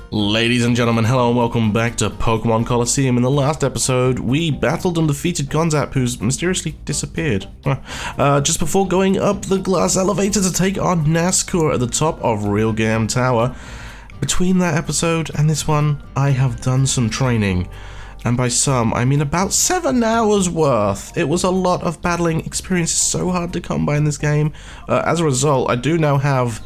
Ladies and gentlemen, hello and welcome back to Pokémon Colosseum. In the last episode, we battled and defeated Gonzap, who's mysteriously disappeared. Just before going up the glass elevator to take on Nascour at the top of Realgam Tower. Between that episode and this one, I have done some training. And by some, I mean about 7 hours worth. It was a lot of battling. Experience is so hard to come by in this game. As a result, I do now have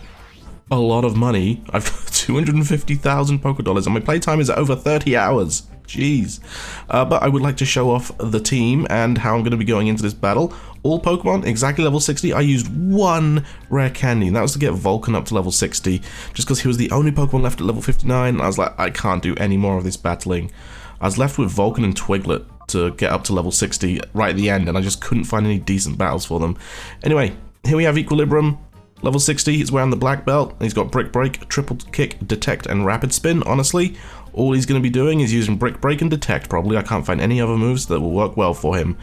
a lot of money. I've got 250,000 Pokédollars and my playtime is over 30 hours. Jeez. But I would like to show off the team and how I'm going to be going into this battle. All Pokemon, exactly level 60. I used one rare candy, and that was to get Vulcan up to level 60, just because he was the only Pokemon left at level 59. I was like, I can't do any more of this battling. I was left with Vulcan and Twiglet to get up to level 60 right at the end, and I just couldn't find any decent battles for them. Anyway, here we have Equilibrium. Level 60, he's wearing the black belt. He's got Brick Break, Triple Kick, Detect, and Rapid Spin. Honestly, all he's going to be doing is using Brick Break and Detect, probably. I can't find any other moves that will work well for him.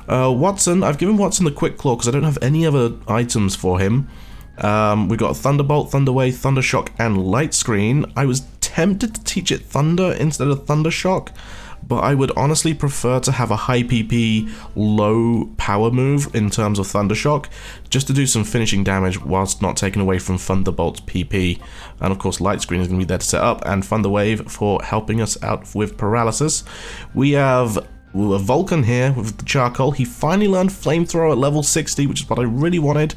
Watson, I've given Watson the Quick Claw because I don't have any other items for him. We've got Thunderbolt, Thunder Wave, Thunder Shock, and Light Screen. I was tempted to teach it Thunder instead of Thunder Shock, but I would honestly prefer to have a high PP, low power move in terms of Thunder Shock, just to do some finishing damage whilst not taking away from Thunderbolt's PP. And of course Light Screen is going to be there to set up, and Thunder Wave for helping us out with paralysis. We have a Vulcan here with the Charcoal. He finally learned Flamethrower at level 60, which is what I really wanted.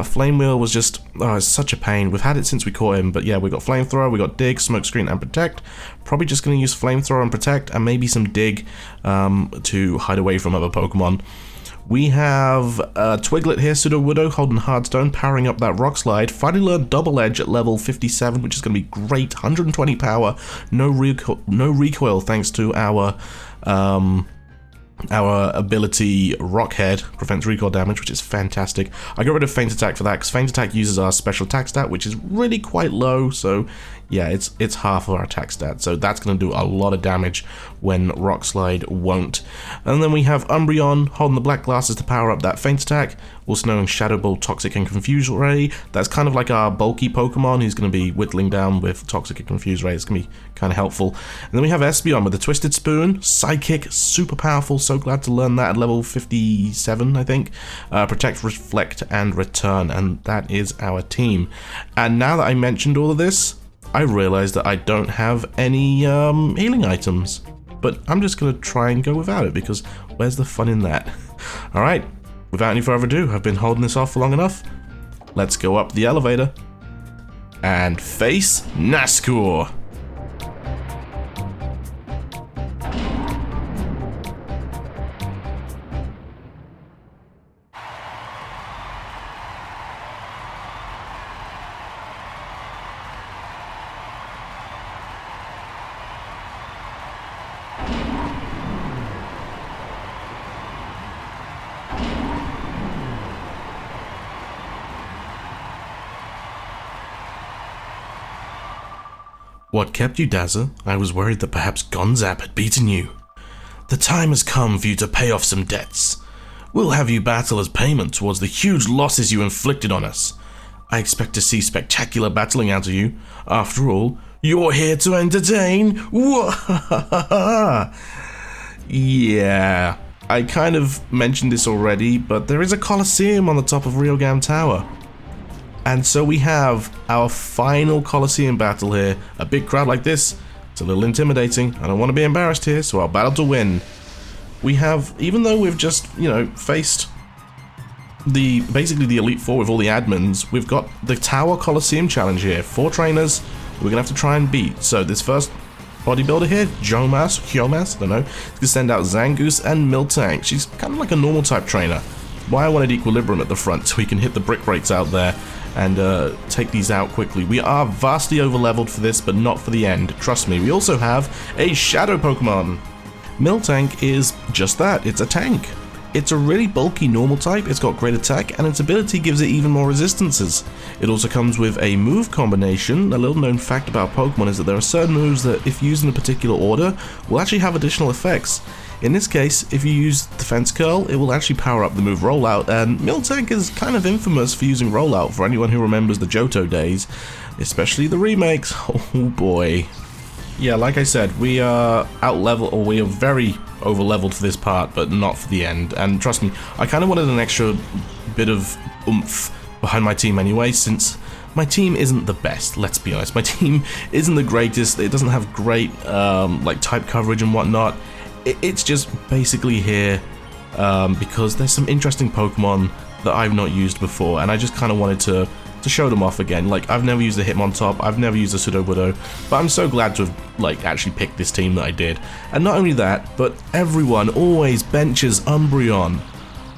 Flame Wheel was just, it's such a pain. We've had it since we caught him, but yeah, we got Flamethrower, we got Dig, Smokescreen, and Protect. Probably just going to use Flamethrower and Protect, and maybe some Dig to hide away from other Pokemon. We have Twiglet here, Sudowoodo, holding Hardstone, powering up that Rock Slide. Finally learned Double Edge at level 57, which is going to be great. 120 power, no recoil thanks to our ability Rockhead, prevents recoil damage, which is fantastic. I got rid of Feint Attack for that because Feint Attack uses our special attack stat, which is really quite low, so yeah, it's half of our attack stat, so that's going to do a lot of damage when Rock Slide won't. And then we have Umbreon holding the black glasses to power up that Feint Attack, also known as Shadow Ball, Toxic, and Confuse Ray. That's kind of like our bulky Pokemon who's going to be whittling down with Toxic and Confuse Ray. It's going to be kind of helpful. And then we have Espeon with the Twisted Spoon, Psychic, super powerful, so glad to learn that at level 57, I think. Protect, Reflect, and Return, and that is our team. And now that I mentioned all of this, I realized that I don't have any healing items, but I'm just going to try and go without it because where's the fun in that? Alright, without any further ado, I've been holding this off for long enough. Let's go up the elevator and face Nascour. What kept you, Dazzle? I was worried that perhaps Gonzap had beaten you. The time has come for you to pay off some debts. We'll have you battle as payment towards the huge losses you inflicted on us. I expect to see spectacular battling out of you. After all, you're here to entertain. Yeah, I kind of mentioned this already, but there is a Colosseum on the top of Realgam Tower. And so we have our final Colosseum battle here. A big crowd like this, it's a little intimidating. I don't want to be embarrassed here, so I'll battle to win. We have, even though we've just, faced basically the Elite Four with all the admins, we've got the Tower Colosseum challenge here. 4 trainers we're going to have to try and beat. So this first bodybuilder here, Hyomas, I don't know, is going to send out Zangoose and Miltank. She's kind of like a normal type trainer. Why I wanted Equilibrium at the front so we can hit the Brick Breaks out there and take these out quickly. We are vastly over-leveled for this, but not for the end. Trust me. We also have a Shadow Pokemon. Miltank is just that. It's a tank. It's a really bulky normal type, it's got great attack, and its ability gives it even more resistances. It also comes with a move combination. A little known fact about Pokemon is that there are certain moves that, if used in a particular order, will actually have additional effects. In this case, if you use Defense Curl, it will actually power up the move Rollout, and Miltank is kind of infamous for using Rollout for anyone who remembers the Johto days. especially the remakes. Oh boy. Yeah, like I said, we are out-level, or we are very over-leveled for this part, but not for the end. And trust me, I kind of wanted an extra bit of oomph behind my team anyway, since my team isn't the best, let's be honest. My team isn't the greatest, it doesn't have great, like, type coverage and whatnot. It's just basically here because there's some interesting Pokemon that I've not used before, and I just kind of wanted to show them off again. Like, I've never used a Hitmontop, I've never used a Sudowoodo, but I'm so glad to have, like, actually picked this team that I did. And not only that, but everyone always benches Umbreon.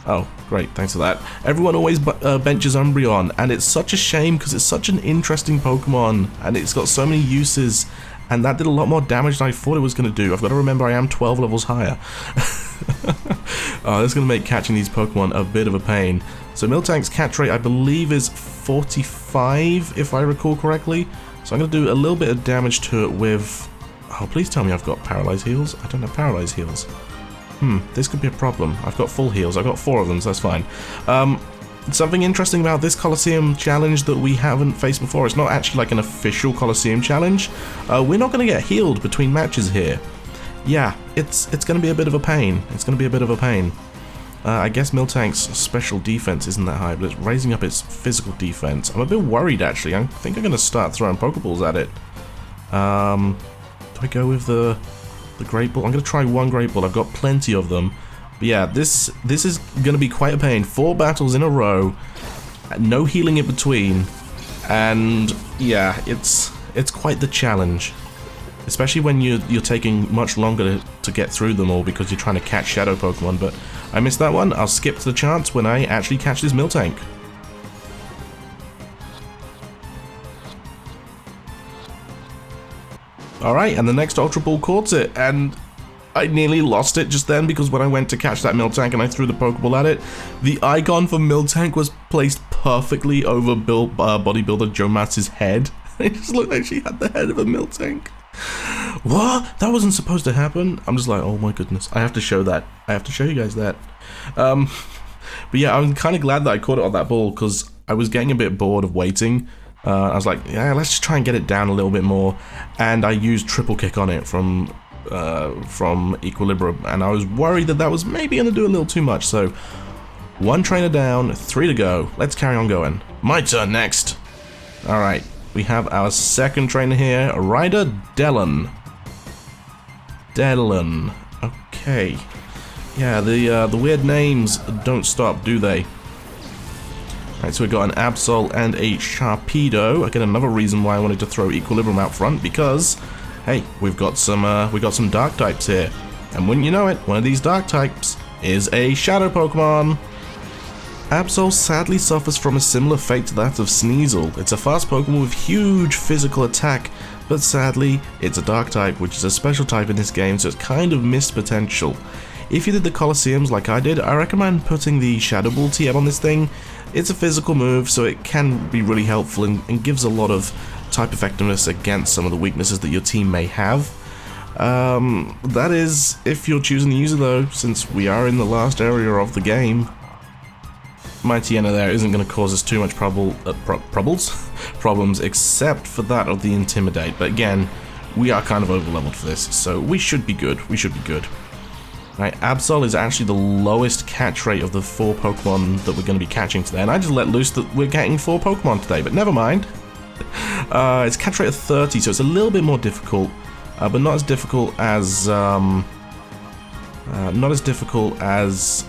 Oh, great, thanks for that. Everyone always benches Umbreon, and it's such a shame because it's such an interesting Pokemon, and it's got so many uses, and that did a lot more damage than I thought it was going to do. I've got to remember I am 12 levels higher. Oh, this is going to make catching these Pokemon a bit of a pain. So Miltank's catch rate, I believe, is 45, if I recall correctly. So I'm going to do a little bit of damage to it with... Oh, please tell me I've got Paralyze Heals. I don't have Paralyze Heals. This could be a problem. I've got full heals. I've got 4 of them, so that's fine. Something interesting about this Colosseum challenge that we haven't faced before, it's not actually like an official Colosseum challenge. We're not going to get healed between matches here. Yeah, it's going to be a bit of a pain. It's going to be a bit of a pain. I guess Miltank's special defense isn't that high, but it's raising up its physical defense. I'm a bit worried, actually. I think I'm going to start throwing Pokeballs at it. Do I go with the Great Ball? I'm going to try one Great Ball. I've got plenty of them. But yeah, this is going to be quite a pain. 4 battles in a row, no healing in between, and yeah, it's quite the challenge. Especially when you're taking much longer to get through them all because you're trying to catch Shadow Pokemon, but I missed that one. I'll skip to the chance when I actually catch this Miltank. Alright, and the next Ultra Ball caught it, and I nearly lost it just then because when I went to catch that Miltank and I threw the Pokeball at it, the icon for Miltank was placed perfectly over bodybuilder Joe Matz's head. It just looked like she had the head of a Miltank. What? That wasn't supposed to happen? I'm just like, oh my goodness, I have to show that. I have to show you guys that. But yeah, I'm kind of glad that I caught it on that ball because I was getting a bit bored of waiting. I was like, yeah, let's just try and get it down a little bit more. And I used Triple Kick on it from Equilibrium, and I was worried that was maybe going to do a little too much. So 1 trainer down, 3 to go. Let's carry on going. My turn next. Alright. We have our second trainer here, Ryder Dellon. Okay. Yeah, the weird names don't stop, do they? Alright, so we've got an Absol and a Sharpedo. Again, another reason why I wanted to throw Equilibrium out front, because, hey, we've got some Dark types here. And wouldn't you know it, one of these Dark types is a Shadow Pokemon. Absol sadly suffers from a similar fate to that of Sneasel. It's a fast Pokemon with huge physical attack, but sadly, it's a Dark type, which is a special type in this game, so it's kind of missed potential. If you did the Colosseums like I did, I recommend putting the Shadow Ball TM on this thing. It's a physical move, so it can be really helpful and gives a lot of type effectiveness against some of the weaknesses that your team may have. That is if you're choosing to use it though, since we are in the last area of the game. My Tiana there isn't going to cause us too much problems, except for that of the Intimidate. But again, we are kind of over-leveled for this, so we should be good. We should be good. Right, Absol is actually the lowest catch rate of the 4 Pokemon that we're going to be catching today, and I just let loose that we're getting 4 Pokemon today, but never mind. It's catch rate of 30, so it's a little bit more difficult, but not as difficult as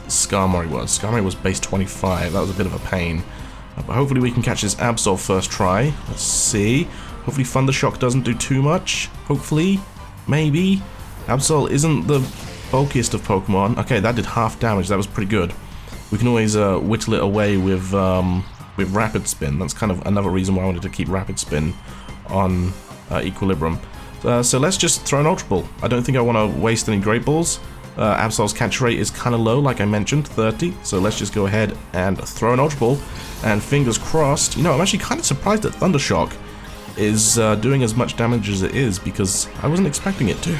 Skarmory was. Skarmory was base 25, that was a bit of a pain. But hopefully we can catch this Absol first try. Let's see. Hopefully Thundershock doesn't do too much. Hopefully. Maybe. Absol isn't the bulkiest of Pokemon. Okay, that did half damage. That was pretty good. We can always whittle it away with Rapid Spin. That's kind of another reason why I wanted to keep Rapid Spin on Equilibrium. So let's just throw an Ultra Ball. I don't think I want to waste any Great Balls. Absol's catch rate is kind of low, like I mentioned, 30. So let's just go ahead and throw an Ultra Ball. And fingers crossed. You know, I'm actually kind of surprised that Thundershock is doing as much damage as it is, because I wasn't expecting it to.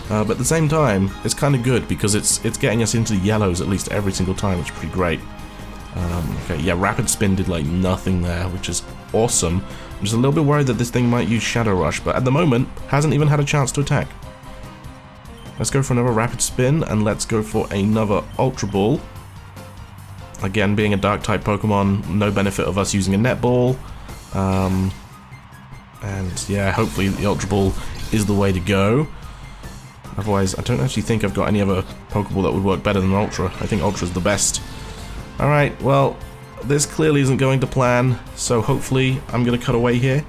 But at the same time, it's kind of good because it's getting us into the yellows at least every single time, which is pretty great. Okay, yeah, Rapid Spin did like nothing there, which is awesome. just a little bit worried that this thing might use Shadow Rush, but at the moment, hasn't even had a chance to attack. Let's go for another Rapid Spin, and let's go for another Ultra Ball. Again, being a Dark-type Pokemon, no benefit of us using a Net Ball. And yeah, hopefully the Ultra Ball is the way to go. Otherwise, I don't actually think I've got any other Pokeball that would work better than Ultra. I think Ultra's the best. Alright, well, this clearly isn't going to plan, so hopefully I'm going to cut away here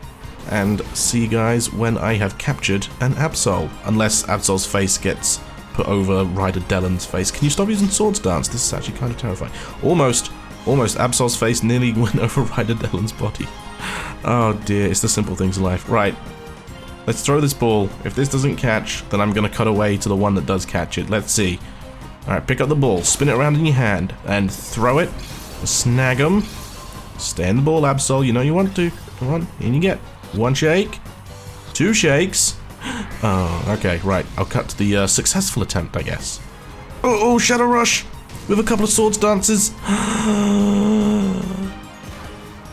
and see you guys when I have captured an Absol. Unless Absol's face gets put over Ryder Dellen's face. Can you stop using Swords Dance? This is actually kind of terrifying. Almost Absol's face nearly went over Ryder Dellen's body. Oh dear, it's the simple things in life. Right. Let's throw this ball. If this doesn't catch, then I'm going to cut away to the one that does catch it. Let's see. Alright, pick up the ball, spin it around in your hand, and throw it. Snag them. Stay in the ball, Absol. You know you want to. Come on, in you get. 1 shake. 2 shakes. Oh, okay, right. I'll cut to the successful attempt, I guess. Oh, Shadow Rush! With a couple of Swords Dances.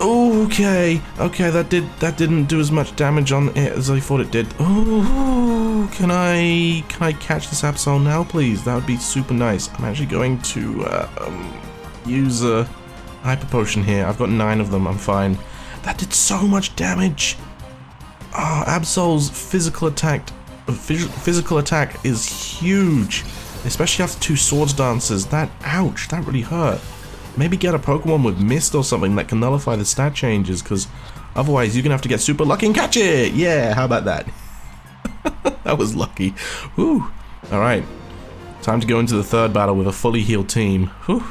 Okay, that didn't do as much damage on it as I thought it did. Oh, can I catch this Absol now, please? That would be super nice. I'm actually going to use a Hyper Potion here. I've got 9 of them. I'm fine. That did so much damage. Oh, Absol's physical attack is huge, especially after 2 Swords Dances. Ouch, that really hurt. Maybe get a Pokemon with Mist or something that can nullify the stat changes, because otherwise you're going to have to get super lucky and catch it! Yeah, how about that? That was lucky. Whew. Alright, time to go into the 3rd battle with a fully healed team. Whew.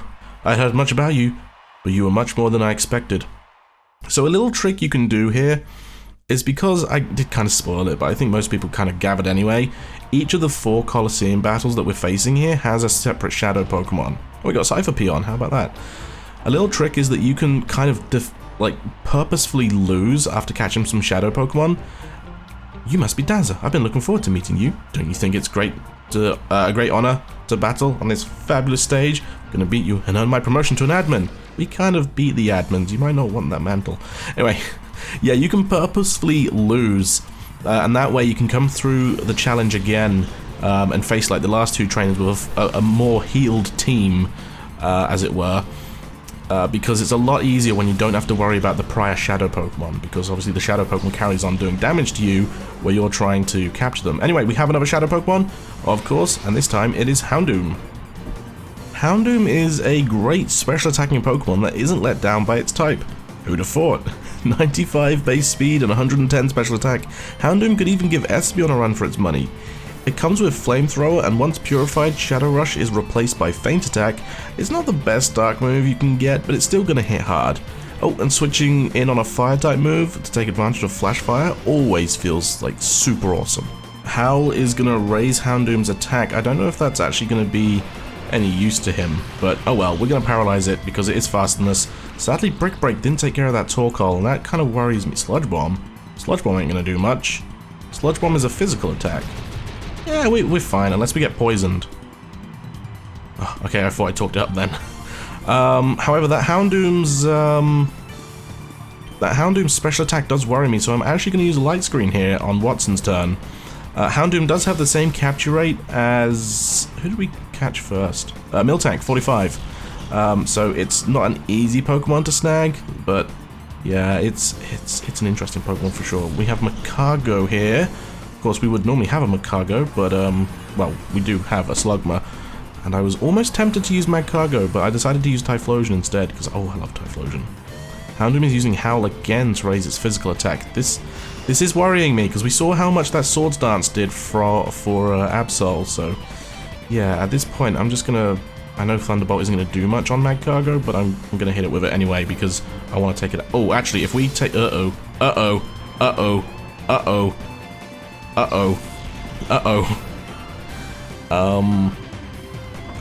I heard much about you, but you were much more than I expected. So a little trick you can do here is, because I did kind of spoil it, but I think most people kind of gathered anyway, each of the 4 Colosseum battles that we're facing here has a separate Shadow Pokemon. Oh, we got Cypher Peon, how about that? A little trick is that you can kind of purposefully lose after catching some Shadow Pokemon. You must be Dazza. I've been looking forward to meeting you. Don't you think it's a great honor to battle on this fabulous stage? I'm gonna beat you and earn my promotion to an admin. We kind of beat the admins. You might not want that mantle. Anyway, yeah, you can purposefully lose, and that way you can come through the challenge again and face like the last 2 trainers with a more healed team, as it were. Because it's a lot easier when you don't have to worry about the prior Shadow Pokemon, because obviously the Shadow Pokemon carries on doing damage to you where you're trying to capture them. Anyway, we have another Shadow Pokemon, of course, and this time it is Houndoom. Houndoom is a great special attacking Pokemon that isn't let down by its type. Who'd have thought? 95 base speed and 110 special attack. Houndoom could even give Espeon a run for its money. It comes with Flamethrower, and once purified, Shadow Rush is replaced by Feint Attack. It's not the best dark move you can get, but it's still gonna hit hard. Oh, and switching in on a fire type move to take advantage of Flash Fire always feels like super awesome. Howl is gonna raise Houndoom's attack. I don't know if that's actually gonna be any use to him, but oh well, we're gonna paralyze it because it is faster than us. Sadly, Brick Break didn't take care of that Torkoal, and that kind of worries me. Sludge Bomb ain't gonna do much. Sludge Bomb is a physical attack. Yeah, we're fine, unless we get poisoned. Oh, okay, I thought I talked it up then. However, that Houndoom's special attack does worry me, so I'm actually going to use a Light Screen here on Watson's turn. Houndoom does have the same capture rate as... who did we catch first? Miltank, 45. So it's not an easy Pokemon to snag, but yeah, it's an interesting Pokemon for sure. We have Magcargo here. Of course, we would normally have a Magcargo, but well, we do have a Slugma. And I was almost tempted to use Magcargo, but I decided to use Typhlosion instead, because oh, I love Typhlosion. Houndoom is using Howl again to raise its physical attack. This is worrying me, because we saw how much that Swords Dance did for Absol, so yeah, at this point, I'm just gonna... I know Thunderbolt isn't gonna do much on Magcargo, but I'm gonna hit it with it anyway, because I want to take it... Oh, actually, if we take...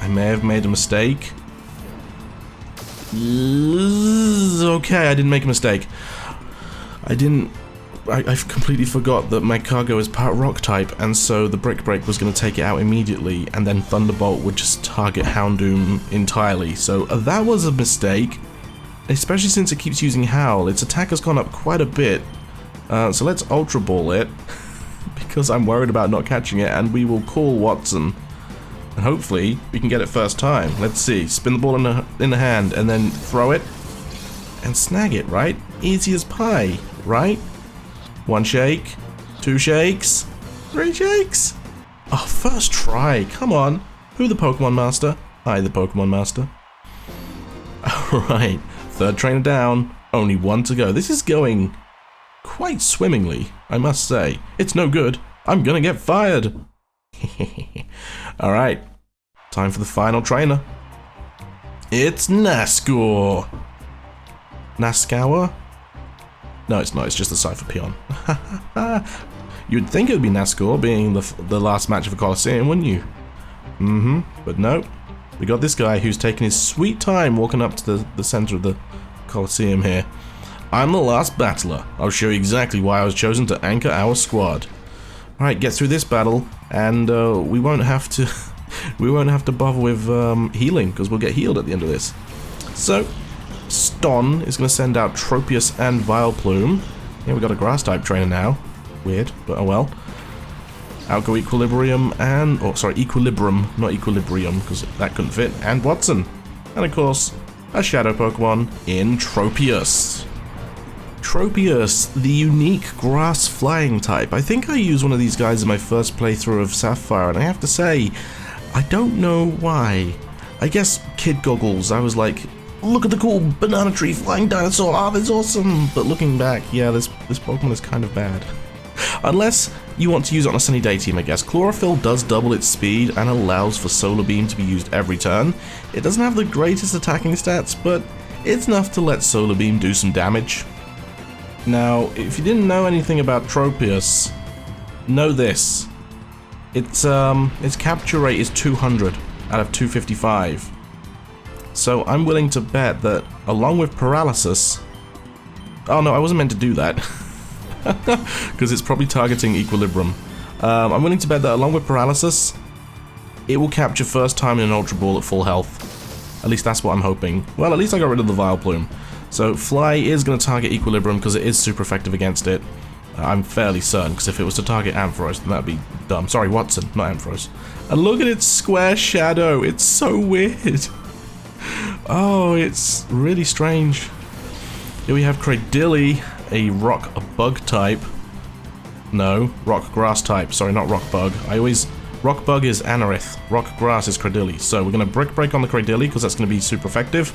I may have made a mistake. Okay, I didn't make a mistake. I completely forgot that Magcargo is part rock type, and so the Brick Break was going to take it out immediately, and then Thunderbolt would just target Houndoom entirely. So that was a mistake, especially since it keeps using Howl. Its attack has gone up quite a bit, So let's Ultra Ball it, because I'm worried about not catching it, and we will call Watson. And hopefully, we can get it first time. Let's see. Spin the ball in the hand, and then throw it, and snag it, right? Easy as pie, right? 1 shake, 2 shakes, 3 shakes. Oh, first try, come on. Who the Pokemon Master? I, the Pokemon Master. Alright, 3rd trainer down, only 1 to go. This is going quite swimmingly, I must say. It's no good, I'm gonna get fired. Alright, time for the final trainer. It's Nascour. Nascour? No, it's not, it's just a Cypher Peon. You'd think it would be Nascour, being the last match of a Colosseum, wouldn't you? But no. We got this guy who's taking his sweet time walking up to the center of the Colosseum here. I'm the last battler. I'll show you exactly why I was chosen to anchor our squad. Alright, get through this battle, and we won't have to we won't have to bother with healing, because we'll get healed at the end of this. So, Ston is going to send out Tropius and Vileplume. Yeah, we got a grass type trainer now. Weird, but oh well. Out go Equilibrium and... oh, sorry, Equilibrium, not Equilibrium, because that couldn't fit. And Watson. And of course, a Shadow Pokemon in Tropius. Tropius, the unique grass flying type. I think I used one of these guys in my first playthrough of Sapphire, and I have to say, I don't know why. I guess kid goggles, I was like, look at the cool banana tree flying dinosaur, ah, that's awesome! But looking back, yeah, this Pokemon is kind of bad. Unless you want to use it on a sunny day team, I guess. Chlorophyll does double its speed and allows for Solar Beam to be used every turn. It doesn't have the greatest attacking stats, but it's enough to let Solar Beam do some damage. Now, if you didn't know anything about Tropius, know this. Its capture rate is 200 out of 255. So I'm willing to bet that, along with Paralysis... oh no, I wasn't meant to do that. Because it's probably targeting Equilibrium. I'm willing to bet that along with Paralysis, it will capture first time in an Ultra Ball at full health. At least that's what I'm hoping. Well, at least I got rid of the Vileplume. So Fly is going to target Equilibrium because it is super effective against it. I'm fairly certain, because if it was to target Ampharos, then that'd be dumb. Sorry, Watson, not Ampharos. And look at its square shadow, it's so weird. Oh, it's really strange. Here we have Cradilly, a rock bug type. No, rock grass type. Sorry, not rock bug. Rock bug is Anorith. Rock grass is Cradilly. So we're going to Brick Break on the Cradilly because that's going to be super effective.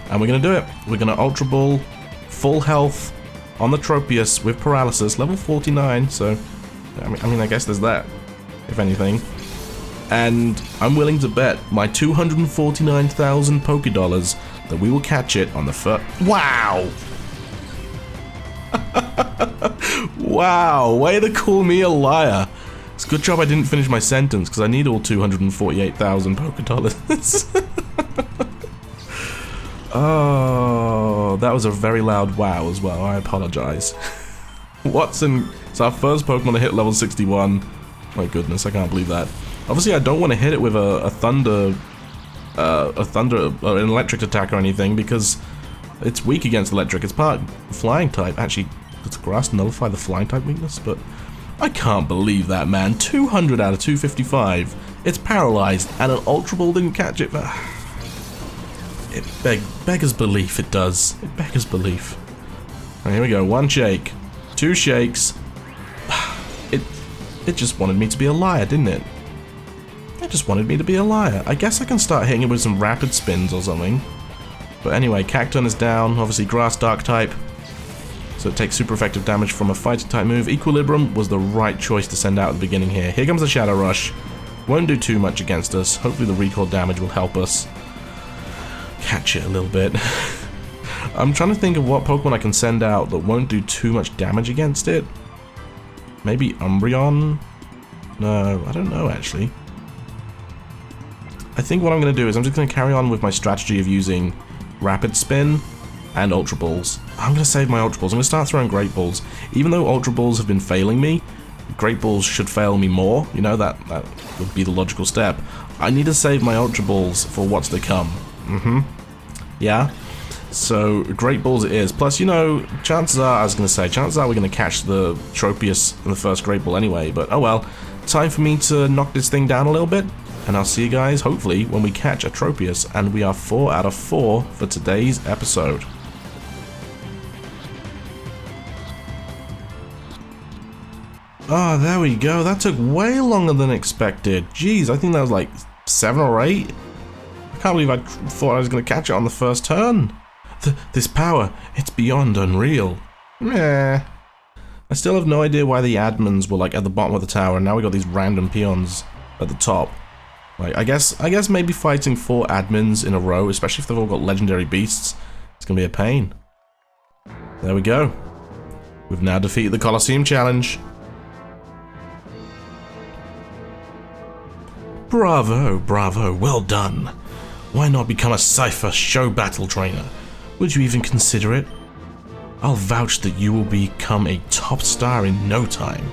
And we're going to do it. We're going to Ultra Ball, full health on the Tropius with Paralysis, level 49. So, I mean, I guess there's that, if anything. And I'm willing to bet my 249,000 Pokédollars that we will catch it on the first... wow! Wow, way to call me a liar. It's a good job I didn't finish my sentence, because I need all 248,000 Pokédollars. Oh, that was a very loud wow as well, I apologize. Watson, it's our first Pokemon to hit level 61. My goodness, I can't believe that. Obviously, I don't want to hit it with an electric attack or anything, because it's weak against electric. It's part flying type. Actually, does grass nullify the flying type weakness? But I can't believe that, man. 200 out of 255. It's paralyzed, and an Ultra Ball didn't catch it. It beggars belief, it does. It beggars belief. Right, here we go. 1 shake. 2 shakes. It just wanted me to be a liar, didn't it? It just wanted me to be a liar. I guess I can start hitting it with some rapid spins or something. But anyway, Cacturne is down. Obviously, grass dark type. So it takes super effective damage from a fighting type move. Equilibrium was the right choice to send out at the beginning here. Here comes the Shadow Rush. Won't do too much against us. Hopefully the recall damage will help us catch it a little bit. I'm trying to think of what Pokemon I can send out that won't do too much damage against it. Maybe Umbreon? No, I don't know actually. I think what I'm going to do is I'm just going to carry on with my strategy of using Rapid Spin and Ultra Balls. I'm going to save my Ultra Balls. I'm going to start throwing Great Balls. Even though Ultra Balls have been failing me, Great Balls should fail me more. You know, that would be the logical step. I need to save my Ultra Balls for what's to come. Yeah. So, Great Balls it is. Plus, you know, chances are we're going to catch the Tropius in the first Great Ball anyway, but oh well. Time for me to knock this thing down a little bit, and I'll see you guys, hopefully, when we catch a Tropius, and we are 4 out of 4 for today's episode. Oh, there we go. That took way longer than expected. Jeez, I think that was like 7 or 8. I can't believe I thought I was going to catch it on the first turn. This power, it's beyond unreal. Meh. I still have no idea why the admins were like at the bottom of the tower, and now we got these random peons at the top. Like, I guess maybe fighting 4 admins in a row, especially if they've all got legendary beasts, it's going to be a pain. There we go. We've now defeated the Colosseum challenge. Bravo, bravo, well done. Why not become a Cypher show battle trainer? Would you even consider it? I'll vouch that you will become a top star in no time.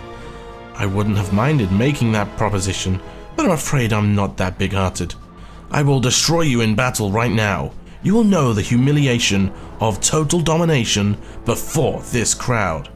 I wouldn't have minded making that proposition, but I'm afraid I'm not that big-hearted. I will destroy you in battle right now. You will know the humiliation of total domination before this crowd.